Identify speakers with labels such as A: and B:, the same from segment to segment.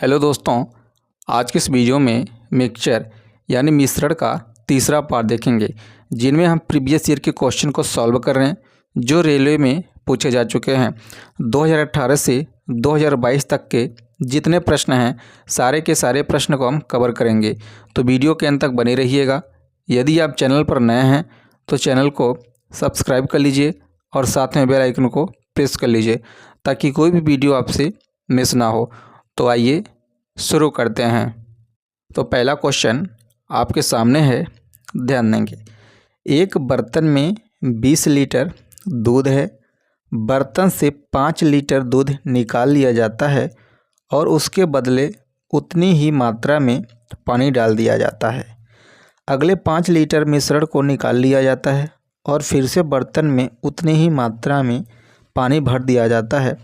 A: Hello दोस्तों, आज के इस वीडियो में मिक्सचर यानी मिश्रण का तीसरा पार्ट देखेंगे, जिनमें हम प्रीवियस ईयर के क्वेश्चन को सॉल्व कर रहे हैं जो रेलवे में पूछे जा चुके हैं। 2018 से 2022 तक के जितने प्रश्न हैं सारे के सारे प्रश्न को हम कवर करेंगे, तो वीडियो के अंत तक बने रहिएगा। यदि आप चैनल पर नए हैं तो चैनल को सब्सक्राइब कर लीजिए और साथ में बेल आइकन को प्रेस कर लीजिए ताकि कोई भी वीडियो आपसे मिस ना हो। तो आइए शुरू करते हैं। तो पहला क्वेश्चन आपके सामने है, ध्यान देंगे। एक बर्तन में 20 लीटर दूध है। बर्तन से 5 लीटर दूध निकाल लिया जाता है और उसके बदले उतनी ही मात्रा में पानी डाल दिया जाता है। अगले 5 लीटर मिश्रण को निकाल लिया जाता है और फिर से बर्तन में उतनी ही मात्रा में पानी भर दिया जाता है।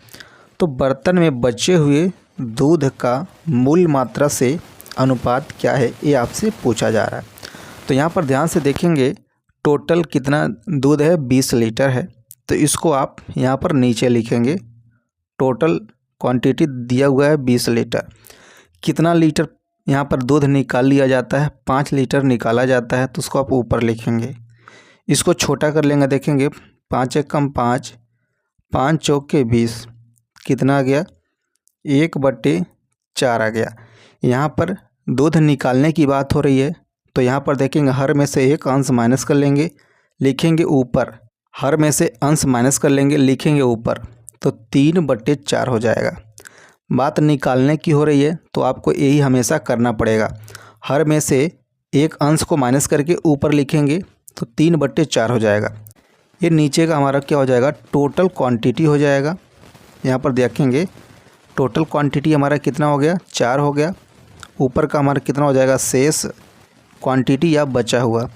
A: तो बर्तन में बचे हुए दूध का मूल मात्रा से अनुपात क्या है, ये आपसे पूछा जा रहा है। तो यहाँ पर ध्यान से देखेंगे, टोटल कितना दूध है, 20 लीटर है। तो इसको आप यहाँ पर नीचे लिखेंगे। टोटल क्वांटिटी दिया हुआ है 20 लीटर। कितना लीटर यहाँ पर दूध निकाल लिया जाता है, 5 लीटर निकाला जाता है, तो उसको आप ऊपर लिखेंगे। इसको छोटा कर लेंगे, देखेंगे 5 एक कम 5, 5 चौके 20, कितना आ गया 1/4 आ गया। यहाँ पर दूध निकालने की बात हो रही है, तो यहाँ पर देखेंगे हर में से एक अंश माइनस कर लेंगे, लिखेंगे ऊपर। हर में से अंश माइनस कर लेंगे, लिखेंगे ऊपर, तो 3/4 हो जाएगा। बात निकालने की हो रही है तो आपको यही हमेशा करना पड़ेगा। हर में से एक अंश को माइनस करके ऊपर लिखेंगे तो 3/4 हो जाएगा। ये नीचे का हमारा क्या हो जाएगा, टोटल क्वांटिटी हो जाएगा। यहाँ पर देखेंगे टोटल क्वांटिटी हमारा कितना हो गया, 4 हो गया। ऊपर का हमारा कितना हो जाएगा, शेष क्वांटिटी या बचा हुआ।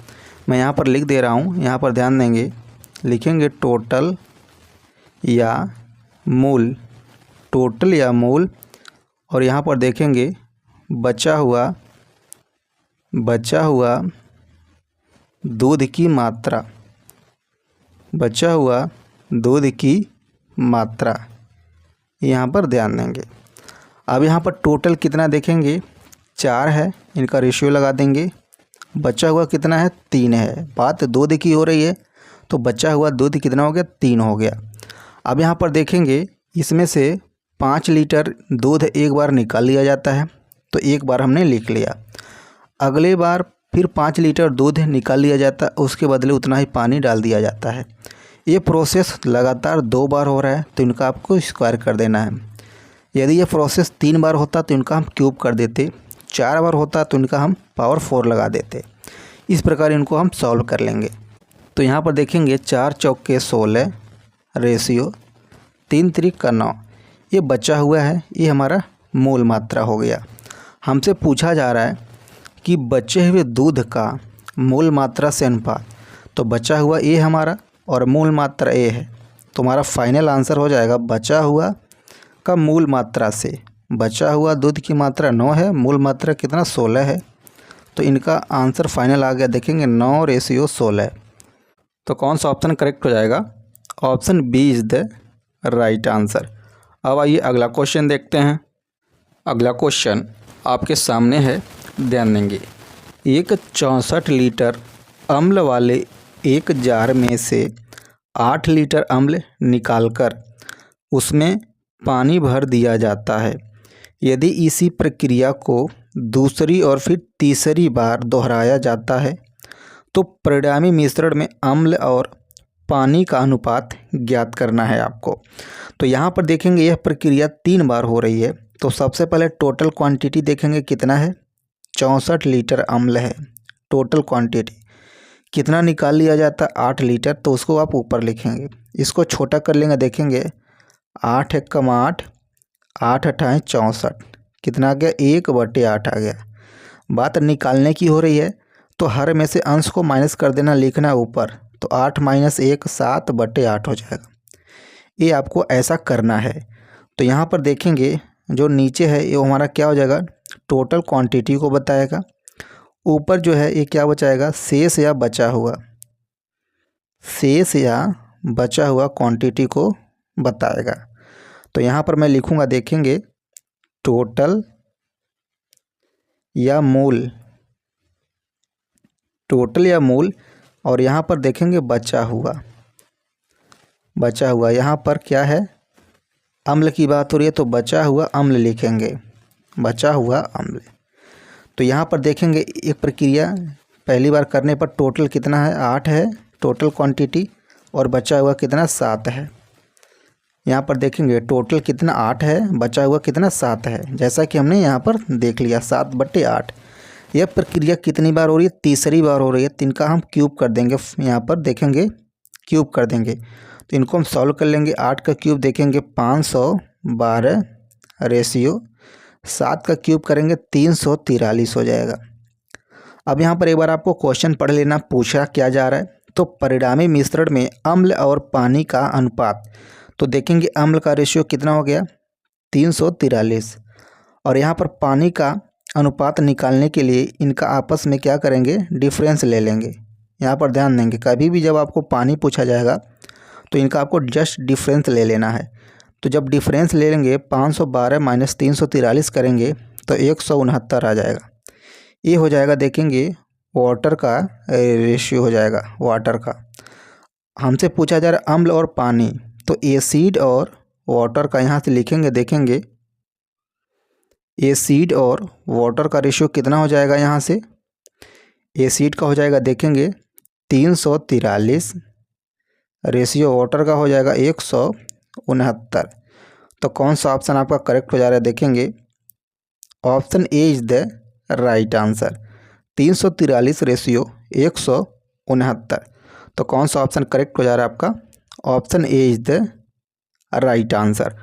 A: मैं यहाँ पर लिख दे रहा हूँ, यहाँ पर ध्यान देंगे, लिखेंगे टोटल या मूल, टोटल या मूल, और यहाँ पर देखेंगे बचा हुआ दूध की मात्रा, बचा हुआ दूध की मात्रा, यहाँ पर ध्यान देंगे। अब यहाँ पर टोटल कितना देखेंगे, 4 है, इनका रेशियो लगा देंगे। बचा हुआ कितना है, 3 है। बात दूध की हो रही है तो बचा हुआ दूध कितना हो गया, 3 हो गया। अब यहाँ पर देखेंगे इसमें से 5 लीटर दूध एक बार निकाल लिया जाता है, तो एक बार हमने लिख लिया। अगले बार फिर 5 लीटर दूध निकाल लिया जाता है, उसके बदले उतना ही पानी डाल दिया जाता है। ये प्रोसेस लगातार 2 बार हो रहा है, तो इनका आपको स्क्वायर कर देना है। यदि ये प्रोसेस 3 बार होता तो इनका हम क्यूब कर देते, 4 बार होता तो इनका हम पावर 4 लगा देते। इस प्रकार इनको हम सॉल्व कर लेंगे। तो यहाँ पर देखेंगे 4 चौके 16 रेशियो 3 त्रिक का 9, ये बचा हुआ है, ये हमारा मूल मात्रा हो गया। हमसे पूछा जा रहा है कि बचे हुए दूध का मूल मात्रा से अनुपात, तो बचा हुआ ए हमारा और मूल मात्रा ए है, तो हमारा फाइनल आंसर हो जाएगा बचा हुआ का मूल मात्रा से। बचा हुआ दूध की मात्रा 9 है, मूल मात्रा कितना 16 है, तो इनका आंसर फाइनल आ गया, देखेंगे 9:16। तो कौन सा ऑप्शन करेक्ट हो जाएगा, option B is the right answer. अब आइए अगला क्वेश्चन देखते हैं। अगला क्वेश्चन आपके सामने है, ध्यान देंगे। एक 64 लीटर अम्ल वाले एक जार में से 8 लीटर अम्ल निकालकर उसमें पानी भर दिया जाता है। यदि इसी प्रक्रिया को दूसरी और फिर तीसरी बार दोहराया जाता है तो परिणामी मिश्रण में अम्ल और पानी का अनुपात ज्ञात करना है आपको। तो यहाँ पर देखेंगे यह प्रक्रिया 3 बार हो रही है, तो सबसे पहले टोटल क्वांटिटी देखेंगे कितना है, 64 लीटर अम्ल है। टोटल क्वांटिटी कितना निकाल लिया जाता है, 8 लीटर, तो उसको आप ऊपर लिखेंगे। इसको छोटा कर लेंगे, देखेंगे 8 एक कम 8, 8 अट्ठाईस 64, कितना आ गया 1/8 आ गया। बात निकालने की हो रही है तो हर में से अंश को माइनस कर देना, लिखना ऊपर, तो 8 - 1 7/8 हो जाएगा। ये आपको ऐसा करना है। तो यहाँ पर देखेंगे जो नीचे है ये हमारा क्या हो जाएगा, टोटल क्वांटिटी को बताएगा। ऊपर जो है ये क्या बचाएगा, शेष या बचा हुआ, शेष या बचा हुआ क्वांटिटी को बताएगा। तो यहाँ पर मैं लिखूँगा, देखेंगे टोटल या मूल, टोटल या मूल, और यहाँ पर देखेंगे बचा हुआ, बचा हुआ। यहाँ पर क्या है, अम्ल की बात हो रही है तो बचा हुआ अम्ल लिखेंगे, बचा हुआ अम्ल। तो यहाँ पर देखेंगे एक प्रक्रिया पहली बार करने पर टोटल कितना है, 8 है टोटल क्वांटिटी, और बचा हुआ कितना 7 है। यहाँ पर देखेंगे टोटल कितना 8 है, बचा हुआ कितना 7 है, जैसा कि हमने यहाँ पर देख लिया 7/8। यह प्रक्रिया कितनी बार हो रही है, तीसरी बार हो रही है। तो इनका हम क्यूब कर देंगे, यहाँ पर देखेंगे क्यूब कर देंगे। तो इनको हम सॉल्व कर लेंगे। 8 का क्यूब देखेंगे 512 रेशियो 7 का क्यूब करेंगे 343 हो जाएगा। अब यहाँ पर एक बार आपको क्वेश्चन पढ़ लेना, पूछा क्या जा रहा है। तो परिणामी मिश्रण में अम्ल और पानी का अनुपात, तो देखेंगे अम्ल का रेशियो कितना हो गया 343, और यहाँ पर पानी का अनुपात निकालने के लिए इनका आपस में क्या करेंगे, डिफरेंस ले लेंगे। यहाँ पर ध्यान देंगे कभी भी जब आपको पानी पूछा जाएगा तो इनका आपको जस्ट डिफरेंस ले लेना है। तो जब डिफरेंस ले लेंगे 512 माइनस 343 करेंगे तो 169 आ जाएगा। ये हो जाएगा देखेंगे वाटर का रेशियो हो जाएगा, वाटर का। हमसे पूछा जा रहा है अम्ल और पानी, तो एसिड और वाटर का यहाँ से लिखेंगे, देखेंगे एसिड और वाटर का रेशियो कितना हो जाएगा। यहाँ से एसिड का हो जाएगा देखेंगे 343, रेशियो वाटर का हो जाएगा 169। तो कौन सा ऑप्शन आपका करेक्ट हो जा रहा है, देखेंगे option A is the right answer. 343 ratio 169। तो कौन सा ऑप्शन करेक्ट हो जा रहा है आपका, option A is the right answer.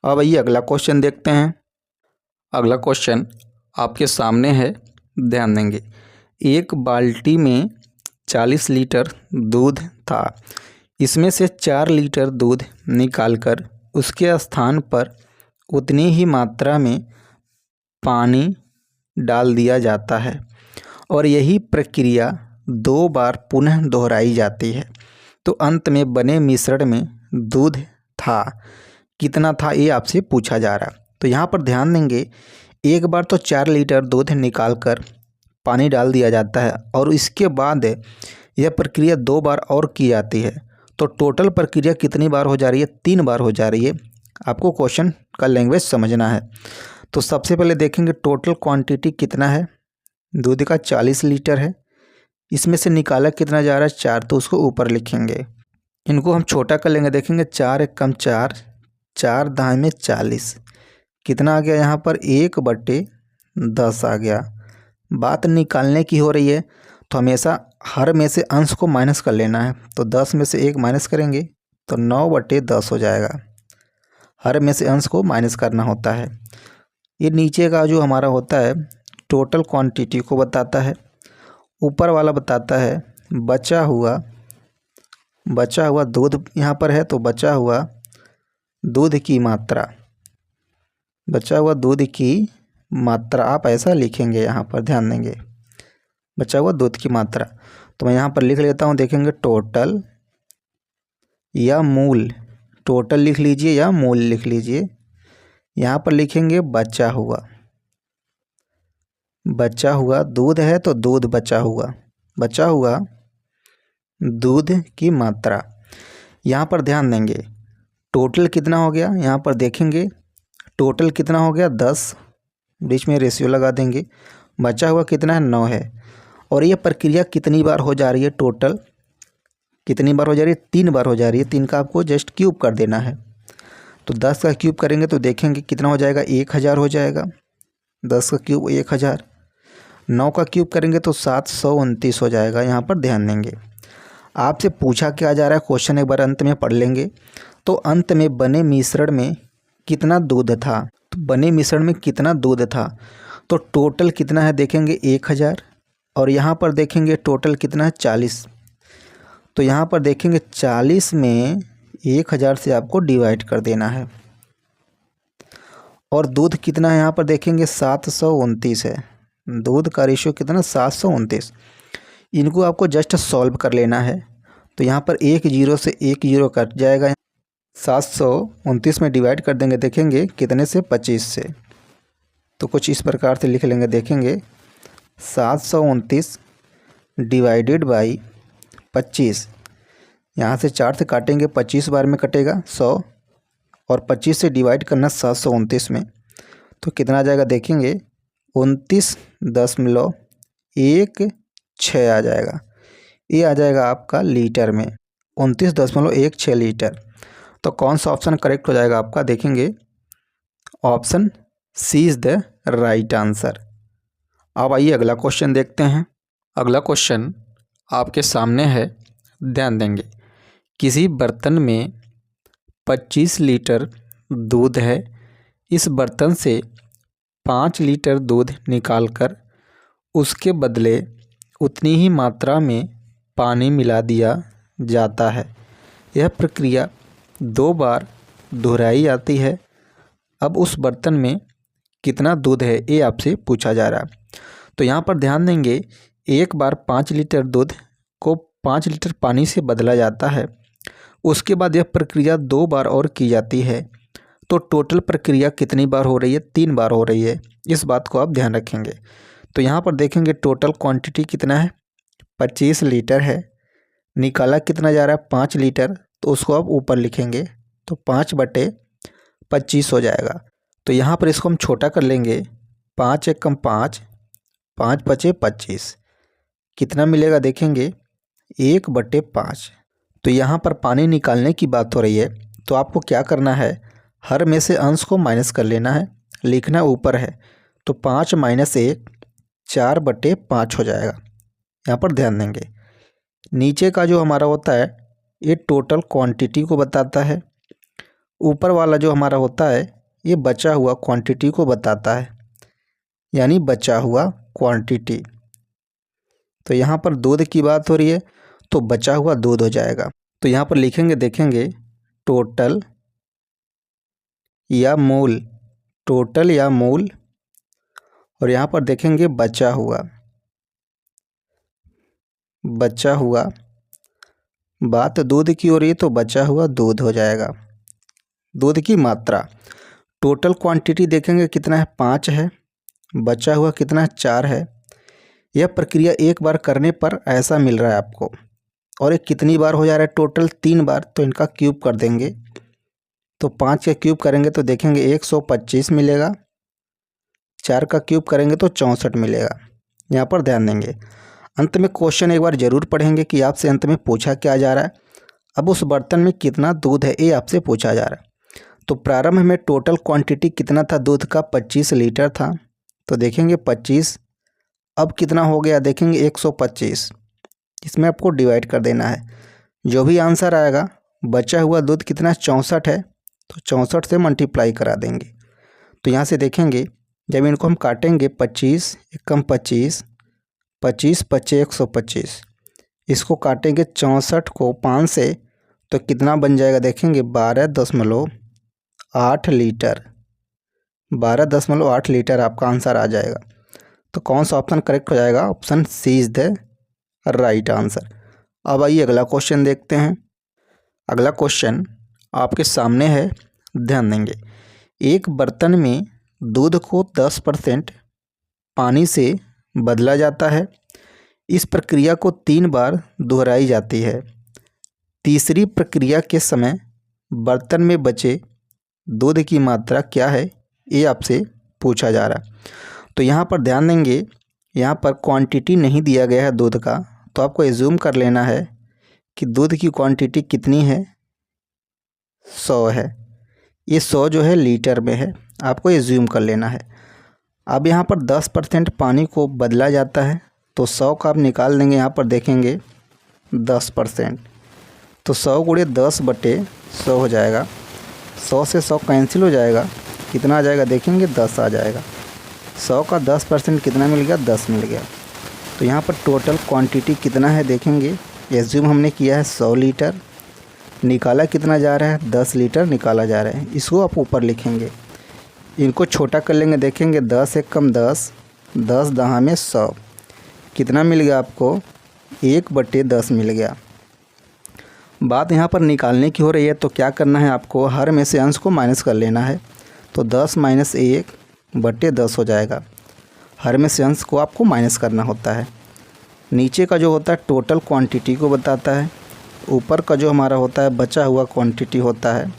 A: अब आइए अगला क्वेश्चन देखते हैं। अगला क्वेश्चन आपके सामने है, ध्यान देंगे। एक बाल्टी में 40 लीटर दूध था, इसमें से 4 लीटर दूध निकालकर उसके स्थान पर उतनी ही मात्रा में पानी डाल दिया जाता है और यही प्रक्रिया 2 बार पुनः दोहराई जाती है। तो अंत में बने मिश्रण में दूध था कितना था, ये आपसे पूछा जा रहा है। तो यहाँ पर ध्यान देंगे एक बार तो 4 लीटर दूध निकालकर पानी डाल दिया जाता है और इसके बाद यह प्रक्रिया 2 बार और की जाती है। तो टोटल प्रक्रिया कितनी बार हो जा रही है, 3 बार हो जा रही है। आपको क्वेश्चन का लैंग्वेज समझना है। तो सबसे पहले देखेंगे टोटल क्वांटिटी कितना है, दूध का 40 लीटर है, इसमें से निकाला कितना जा रहा है 4, तो उसको ऊपर लिखेंगे। इनको हम छोटा कर लेंगे, देखेंगे 4 एक कम 4, 4 दाएँ में 40, कितना आ गया यहाँ पर 1/10 आ गया। बात निकालने की हो रही है तो हमेशा हर में से अंश को माइनस कर लेना है। तो 10 में से 1 माइनस करेंगे तो 9/10 हो जाएगा। हर में से अंश को माइनस करना होता है। ये नीचे का जो हमारा होता है टोटल क्वांटिटी को बताता है, ऊपर वाला बताता है बचा हुआ दूध यहाँ पर है, तो बचा हुआ दूध की मात्रा, बचा हुआ दूध की मात्रा आप ऐसा लिखेंगे। यहाँ पर ध्यान देंगे बचा हुआ दूध की मात्रा। तो मैं यहाँ पर लिख लेता हूँ, देखेंगे टोटल या मूल, टोटल लिख लीजिए या मूल लिख लीजिए। यहाँ पर लिखेंगे बचा हुआ दूध है तो दूध बचा हुआ दूध की मात्रा। यहाँ पर ध्यान देंगे टोटल कितना हो गया, यहाँ पर देखेंगे टोटल कितना हो गया 10, बीच में रेशियो लगा देंगे। बचा हुआ कितना है 9 है। और ये प्रक्रिया कितनी बार हो जा रही है, टोटल कितनी बार हो जा रही है, 3 बार हो जा रही है। 3 का आपको जस्ट क्यूब कर देना है। तो 10 का क्यूब करेंगे तो देखेंगे कितना हो जाएगा 1000 हो जाएगा। 10 का क्यूब 1000। 9 का क्यूब करेंगे तो 729 हो जाएगा। यहाँ पर ध्यान देंगे आपसे पूछा क्या जा रहा है, क्वेश्चन एक बार अंत में पढ़ लेंगे। तो अंत में बने मिश्रण में कितना दूध था, तो बने मिश्रण में कितना दूध था, तो टोटल कितना है देखेंगे 1000, और यहाँ पर देखेंगे टोटल कितना है 40। तो यहाँ पर देखेंगे 40 में 1000 से आपको डिवाइड कर देना है। और दूध कितना है यहाँ पर देखेंगे 729 है। दूध का रेशियो कितना 729। इनको आपको जस्ट सॉल्व कर लेना है। तो यहाँ पर 1 0 से 1 0 कट जाएगा, 729 में डिवाइड कर देंगे, देखेंगे कितने से 25 से। तो कुछ इस प्रकार से लिख लेंगे, देखेंगे 729 डिवाइडेड बाई 25। यहाँ से 4 से काटेंगे 25 बार में कटेगा 100, और 25 से डिवाइड करना 729 में, तो कितना आ जाएगा देखेंगे 29.16 आ जाएगा। ये आ जाएगा आपका लीटर में 29.16 लीटर। तो कौन सा ऑप्शन करेक्ट हो जाएगा आपका देखेंगे, option C is the right answer. अब आइए अगला क्वेश्चन देखते हैं। अगला क्वेश्चन आपके सामने है, ध्यान देंगे। किसी बर्तन में 25 लीटर दूध है। इस बर्तन से 5 लीटर दूध निकालकर उसके बदले उतनी ही मात्रा में पानी मिला दिया जाता है। यह प्रक्रिया 2 बार दोहराई जाती है। अब उस बर्तन में कितना दूध है ये आपसे पूछा जा रहा है। तो यहाँ पर ध्यान देंगे, एक बार 5 लीटर दूध को 5 लीटर पानी से बदला जाता है। उसके बाद यह प्रक्रिया 2 बार और की जाती है। तो टोटल प्रक्रिया कितनी बार हो रही है? 3 बार हो रही है। इस बात को आप ध्यान रखेंगे। तो यहाँ पर देखेंगे टोटल क्वांटिटी कितना है, 25 लीटर है। निकाला कितना जा रहा है? 5 लीटर। तो उसको आप ऊपर लिखेंगे, तो 5/25 हो जाएगा। तो यहाँ पर इसको हम छोटा कर लेंगे, 5 एकम 5, 5×5 = 25। कितना मिलेगा देखेंगे 1/5। तो यहाँ पर पानी निकालने की बात हो रही है, तो आपको क्या करना है, हर में से अंश को माइनस कर लेना है, लिखना ऊपर है। तो 5 - 1 4/5 हो जाएगा। यहाँ पर ध्यान देंगे, नीचे का जो हमारा होता है ये टोटल क्वांटिटी को बताता है, ऊपर वाला जो हमारा होता है ये बचा हुआ क्वांटिटी को बताता है, यानी बचा हुआ क्वांटिटी। तो यहाँ पर दूध की बात हो रही है, तो बचा हुआ दूध हो जाएगा। तो यहाँ पर लिखेंगे देखेंगे टोटल या मूल, टोटल या मूल, और यहाँ पर देखेंगे बचा हुआ, बचा हुआ। बात दूध की हो रही है तो बचा हुआ दूध हो जाएगा। दूध की मात्रा, टोटल क्वांटिटी देखेंगे कितना है 5 है, बचा हुआ कितना है 4 है। यह प्रक्रिया एक बार करने पर ऐसा मिल रहा है आपको, और ये कितनी बार हो जा रहा है टोटल 3 बार। तो इनका क्यूब कर देंगे, तो 5 का क्यूब करेंगे तो देखेंगे 125 मिलेगा, 4 का क्यूब करेंगे तो 64 मिलेगा। यहाँ पर ध्यान देंगे, अंत में क्वेश्चन एक बार ज़रूर पढ़ेंगे कि आपसे अंत में पूछा क्या जा रहा है। अब उस बर्तन में कितना दूध है ये आपसे पूछा जा रहा है। तो प्रारंभ में टोटल क्वांटिटी कितना था दूध का, 25 लीटर था। तो देखेंगे 25, अब कितना हो गया देखेंगे 125। इसमें आपको डिवाइड कर देना है, जो भी आंसर आएगा। बचा हुआ दूध कितना 64 है, तो 64 से मल्टीप्लाई करा देंगे। तो यहाँ से देखेंगे जब इनको हम काटेंगे 25 एकम 25, 25×5 = 125। इसको काटेंगे 64 को 5 से, तो कितना बन जाएगा देखेंगे 12.8 लीटर। 12.8 लीटर आपका आंसर आ जाएगा। तो कौन सा ऑप्शन करेक्ट हो जाएगा? Option C is the right answer. अब आइए अगला क्वेश्चन देखते हैं। अगला क्वेश्चन आपके सामने है, ध्यान देंगे। एक बर्तन में दूध को 10% पानी से बदला जाता है। इस प्रक्रिया को 3 बार दोहराई जाती है। तीसरी प्रक्रिया के समय बर्तन में बचे दूध की मात्रा क्या है ये आपसे पूछा जा रहा है। तो यहाँ पर ध्यान देंगे, यहाँ पर क्वांटिटी नहीं दिया गया है दूध का, तो आपको एज्यूम कर लेना है कि दूध की क्वांटिटी कितनी है, 100 है। ये 100 जो है लीटर में है, आपको एज्यूम कर लेना है। अब यहाँ पर 10% पानी को बदला जाता है, तो 100 का आप निकाल देंगे। यहाँ पर देखेंगे 10%, तो 100 × 10/100 हो जाएगा। 100 से 100 कैंसिल हो जाएगा, कितना आ जाएगा देखेंगे 10 आ जाएगा। 100 का 10% कितना मिल गया, 10 मिल गया। तो यहाँ पर टोटल क्वांटिटी कितना है देखेंगे, एज्यूम हमने किया है 100 लीटर, निकाला कितना जा रहा है 10 लीटर निकाला जा रहा है। इसको आप ऊपर लिखेंगे, इनको छोटा कर लेंगे देखेंगे 10 एकम 10, 10 दहा में 100, कितना मिल गया आपको 1/10 मिल गया। बात यहाँ पर निकालने की हो रही है, तो क्या करना है आपको, हर में से अंश को माइनस कर लेना है। तो 10 - 1/10 हो जाएगा। हर में से अंश को आपको माइनस करना होता है। नीचे का जो होता है टोटल क्वांटिटी को बताता है, ऊपर का जो हमारा होता है बचा हुआ क्वांटिटी होता है,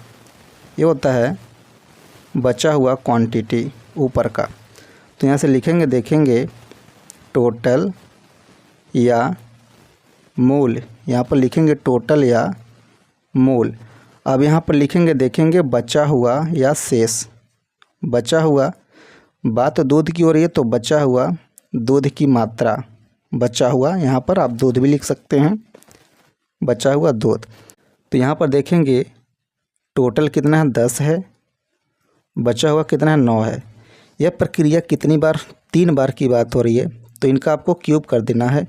A: ये होता है बचा हुआ क्वांटिटी ऊपर का। तो यहाँ से लिखेंगे, देखेंगे टोटल या मूल, यहाँ पर लिखेंगे टोटल या मूल। अब यहाँ पर लिखेंगे, देखेंगे बचा हुआ या शेष। बचा हुआ, बात दूध की हो रही है तो बचा हुआ दूध की मात्रा, बचा हुआ यहाँ पर आप दूध भी लिख सकते हैं, बचा हुआ दूध। तो यहाँ पर देखेंगे टोटल कितना है 10 है, बचा हुआ कितना है 9 है। यह प्रक्रिया कितनी बार, 3 बार की बात हो रही है, तो इनका आपको क्यूब कर देना है।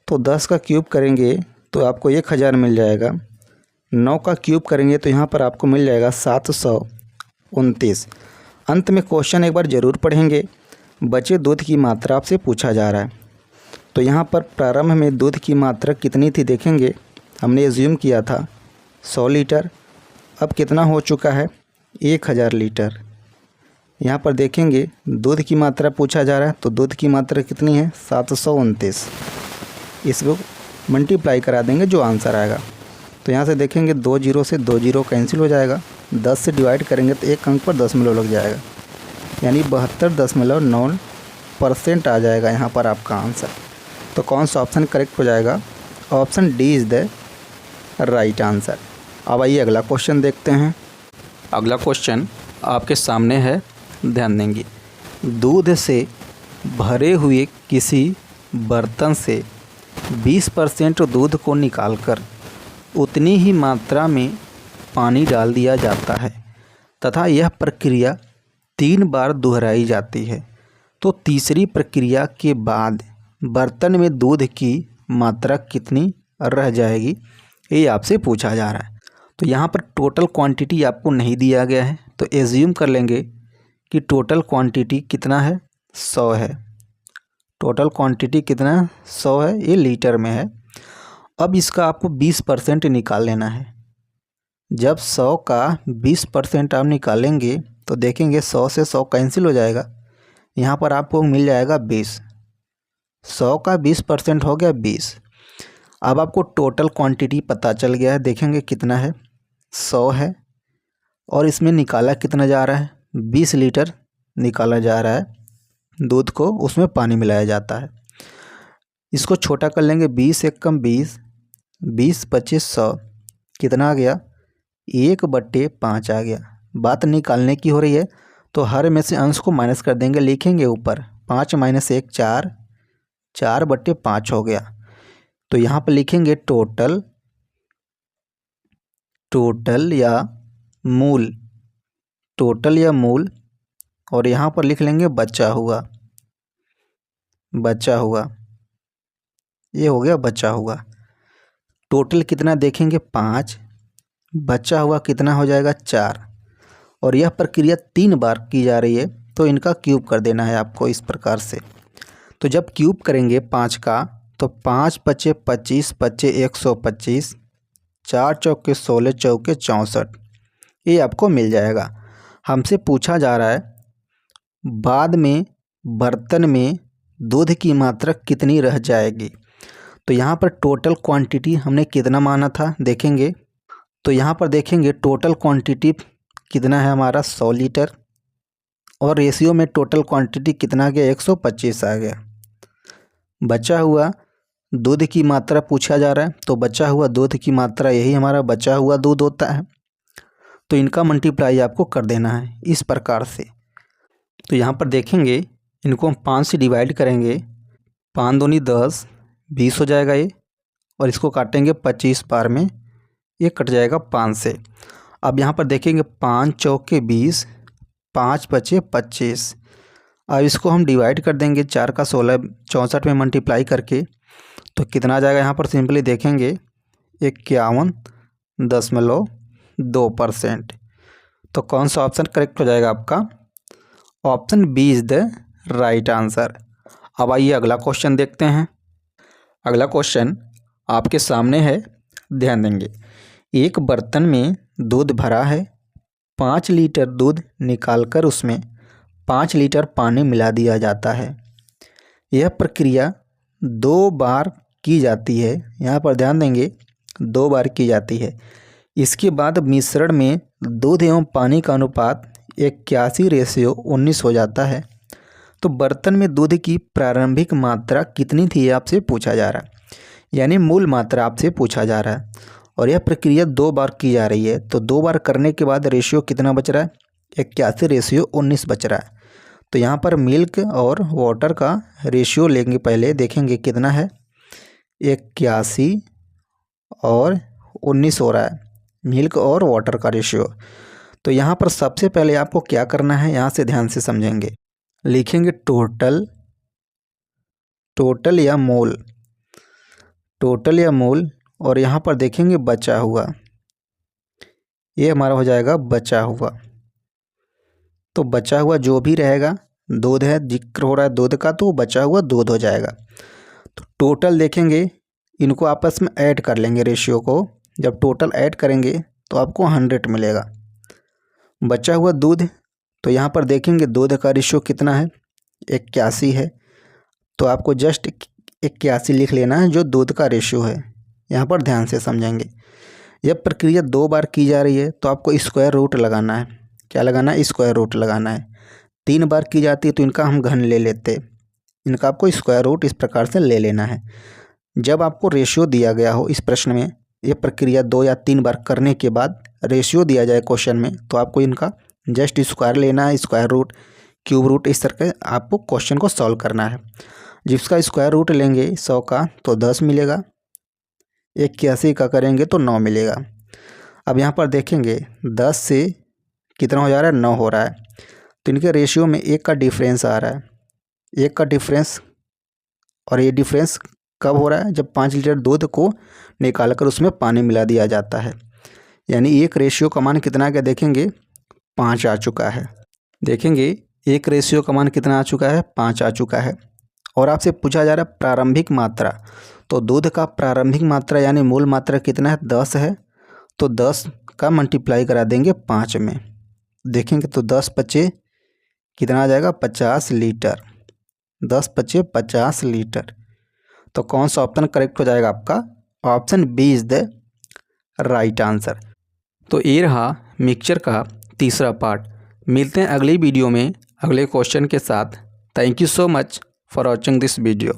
A: तो 10 का क्यूब करेंगे तो आपको 1000 मिल जाएगा। 9 का क्यूब करेंगे तो यहाँ पर आपको मिल जाएगा 729। अंत में क्वेश्चन एक बार ज़रूर पढ़ेंगे। बचे दूध की मात्रा आपसे पूछा जा रहा है। तो यहाँ पर प्रारंभ में दूध की मात्रा कितनी थी, देखेंगे हमने एज्यूम किया था 100 लीटर। अब कितना हो चुका है 1000 लीटर। यहाँ पर देखेंगे दूध की मात्रा पूछा जा रहा है, तो दूध की मात्रा कितनी है 729। इसको मल्टीप्लाई करा देंगे जो आंसर आएगा। तो यहाँ से देखेंगे 2 जीरो से 2 जीरो कैंसिल हो जाएगा, 10 से डिवाइड करेंगे तो एक अंक पर दशमलव लग जाएगा, यानी 72.9% आ जाएगा यहाँ पर आपका आंसर। तो कौन सा ऑप्शन करेक्ट हो जाएगा, option D is the right answer. अब आइए अगला क्वेश्चन देखते हैं। अगला क्वेश्चन आपके सामने है, ध्यान देंगे। दूध से भरे हुए किसी बर्तन से 20% दूध को निकालकर उतनी ही मात्रा में पानी डाल दिया जाता है तथा यह प्रक्रिया 3 बार दोहराई जाती है, तो तीसरी प्रक्रिया के बाद बर्तन में दूध की मात्रा कितनी रह जाएगी, ये आपसे पूछा जा रहा है। तो यहाँ पर टोटल क्वांटिटी आपको नहीं दिया गया है, तो एज्यूम कर लेंगे कि टोटल क्वांटिटी कितना है 100 है। टोटल क्वांटिटी कितना है 100 है, ये लीटर में है। अब इसका आपको 20% निकाल लेना है। जब 100 का 20% आप निकालेंगे तो देखेंगे 100 से 100 कैंसिल हो जाएगा, यहाँ पर आपको मिल जाएगा 20। 100 का 20% हो गया 20। अब आपको टोटल क्वांटिटी पता चल गया है, देखेंगे कितना है 100 है और इसमें निकाला कितना जा रहा है 20 लीटर निकाला जा रहा है दूध को, उसमें पानी मिलाया जाता है। इसको छोटा कर लेंगे, 20 एक कम 20, 20 25 100 कितना आ गया 1/5 आ गया। बात निकालने की हो रही है तो हर में से अंश को माइनस कर देंगे, लिखेंगे ऊपर 5 - 1 4, 4/5 हो गया। तो यहाँ पर लिखेंगे टोटल या मूल, टोटल या मूल, और यहाँ पर लिख लेंगे बचा हुआ, ये हो गया बचा हुआ। टोटल कितना देखेंगे 5, बचा हुआ कितना हो जाएगा 4, और यह प्रक्रिया 3 बार की जा रही है, तो इनका क्यूब कर देना है आपको इस प्रकार से। तो जब क्यूब करेंगे 5 का तो 5 × 5 = 25, 25 125, 4 चौके 16, चौके 64, ये आपको मिल जाएगा। हमसे पूछा जा रहा है बाद में बर्तन में दूध की मात्रा कितनी रह जाएगी। तो यहाँ पर टोटल क्वांटिटी हमने कितना माना था, देखेंगे तो यहाँ पर देखेंगे टोटल क्वांटिटी कितना है हमारा 100 लीटर, और रेशियो में टोटल क्वांटिटी कितना आ गया 125 आ गया। बचा हुआ दूध की मात्रा पूछा जा रहा है, तो बचा हुआ दूध की मात्रा यही हमारा बचा हुआ दूध होता है, तो इनका मल्टीप्लाई आपको कर देना है इस प्रकार से। तो यहाँ पर देखेंगे इनको हम 5 से डिवाइड करेंगे, 5 दूनी 10, 20 हो जाएगा ये, और इसको काटेंगे 25 बार में, ये कट जाएगा 5 से। अब यहाँ पर देखेंगे 5 चौके 20, 5 × 5 = 25। अब इसको हम डिवाइड कर देंगे 4 का 16 64 में मल्टीप्लाई करके, तो कितना आ जाएगा यहाँ पर सिंपली देखेंगे 51.2%। तो कौन सा ऑप्शन करेक्ट हो जाएगा आपका, option B is the right answer. अब आइए अगला क्वेश्चन देखते हैं। अगला क्वेश्चन आपके सामने है, ध्यान देंगे। एक बर्तन में दूध भरा है, 5 लीटर दूध निकालकर उसमें 5 लीटर पानी मिला दिया जाता है। यह प्रक्रिया 2 बार की जाती है। यहाँ पर ध्यान देंगे 2 बार की जाती है। इसके बाद मिश्रण में दूध एवं पानी का अनुपात 81:19 हो जाता है। तो बर्तन में दूध की प्रारंभिक मात्रा कितनी थी, आपसे पूछा जा रहा है, यानी मूल मात्रा आपसे पूछा जा रहा है। और यह प्रक्रिया 2 बार की जा रही है, तो 2 बार करने के बाद रेशियो कितना बच रहा है, 81:19 बच रहा है। तो यहाँ पर मिल्क और वाटर का रेशियो लेंगे, पहले देखेंगे कितना है, 81 और 19 हो रहा है मिल्क और वाटर का रेशियो। तो यहाँ पर सबसे पहले आपको क्या करना है, यहाँ से ध्यान से समझेंगे। लिखेंगे टोटल या मोल, और यहाँ पर देखेंगे बचा हुआ, ये हमारा हो जाएगा बचा हुआ। तो बचा हुआ जो भी रहेगा, दूध है, जिक्र हो रहा है दूध का, तो बचा हुआ दूध हो जाएगा। तो टोटल देखेंगे, इनको आपस में ऐड कर लेंगे रेशियो को। जब टोटल ऐड करेंगे तो आपको 100 मिलेगा। बचा हुआ दूध, तो यहाँ पर देखेंगे दूध का रेशियो कितना है, 81 है। तो आपको जस्ट 81 लिख लेना है, जो दूध का रेशियो है। यहाँ पर ध्यान से समझेंगे। यह प्रक्रिया 2 बार की जा रही है, तो आपको स्क्वायर रूट लगाना है। क्या लगाना है, स्क्वायर रूट लगाना है। 3 बार की जाती है तो इनका हम घन ले लेते, इनका आपको स्क्वायर रूट इस प्रकार से ले लेना है। जब आपको रेशियो दिया गया हो इस प्रश्न में, यह प्रक्रिया 2 या 3 बार करने के बाद रेशियो दिया जाए क्वेश्चन में, तो आपको इनका जस्ट स्क्वायर लेना है, स्क्वायर रूट, क्यूब रूट, इस तरह के आपको क्वेश्चन को सॉल्व करना है। जिसका स्क्वायर रूट लेंगे 100 का तो 10 मिलेगा, 81 का करेंगे तो 9 मिलेगा। अब यहाँ पर देखेंगे 10 से कितना हो जा रहा है, 9 हो रहा है। तो इनके रेशियो में 1 का डिफरेंस आ रहा है, 1 का डिफरेंस। और ये डिफरेंस कब हो रहा है, जब 5 लीटर दूध को निकाल कर उसमें पानी मिला दिया जाता है। यानी एक रेशियो का मान कितना का देखेंगे, 5 आ चुका है। देखेंगे एक रेशियो का मान कितना आ चुका है, 5 आ चुका है। और आपसे पूछा जा रहा है प्रारंभिक मात्रा। तो दूध का प्रारंभिक मात्रा यानी मूल मात्रा कितना है, 10 है। तो 10 का मल्टीप्लाई करा देंगे 5 में, देखेंगे तो 10 पचे कितना आ जाएगा, 50 लीटर। 10 पचे 50 लीटर। तो कौन सा ऑप्शन करेक्ट हो जाएगा आपका, option B is the right answer. तो ये रहा मिक्सचर का तीसरा पार्ट। मिलते हैं अगली वीडियो में अगले क्वेश्चन के साथ। Thank you so much for watching this video.